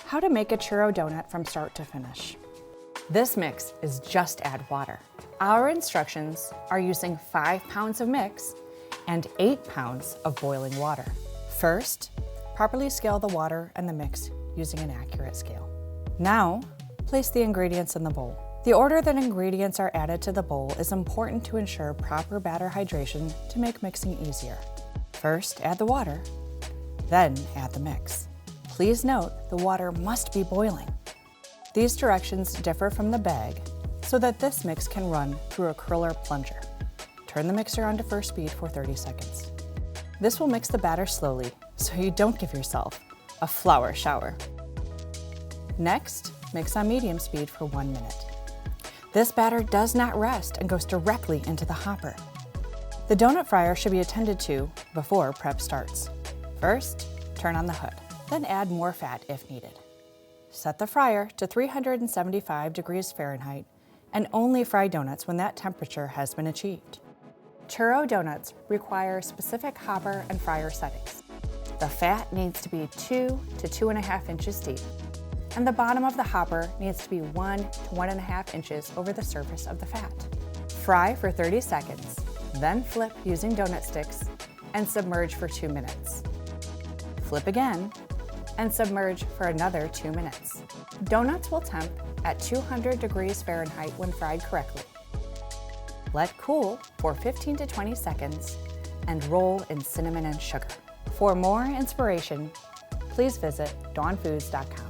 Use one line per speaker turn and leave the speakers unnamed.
How to make a churro donut from start to finish. This mix is just add water. Our instructions are using 5 pounds of mix and 8 pounds of boiling water. First, properly scale the water and the mix using an accurate scale. Now, place the ingredients in the bowl. The order that ingredients are added to the bowl is important to ensure proper batter hydration to make mixing easier. First, add the water, then add the mix. Please note the water must be boiling. These directions differ from the bag so that this mix can run through a curler plunger. Turn the mixer on to first speed for 30 seconds. This will mix the batter slowly so you don't give yourself a flour shower. Next, mix on medium speed for 1 minute. This batter does not rest and goes directly into the hopper. The donut fryer should be attended to before prep starts. First, turn on the hood, then add more fat if needed. Set the fryer to 375 degrees Fahrenheit and only fry donuts when that temperature has been achieved. Churro donuts require specific hopper and fryer settings. The fat needs to be 2 to 2.5 inches deep, and the bottom of the hopper needs to be 1 to 1.5 inches over the surface of the fat. Fry for 30 seconds, then flip using donut sticks and submerge for 2 minutes. Flip again and submerge for another 2 minutes. Donuts will temp at 200 degrees Fahrenheit when fried correctly. Let cool for 15 to 20 seconds and roll in cinnamon and sugar. For more inspiration, please visit dawnfoods.com.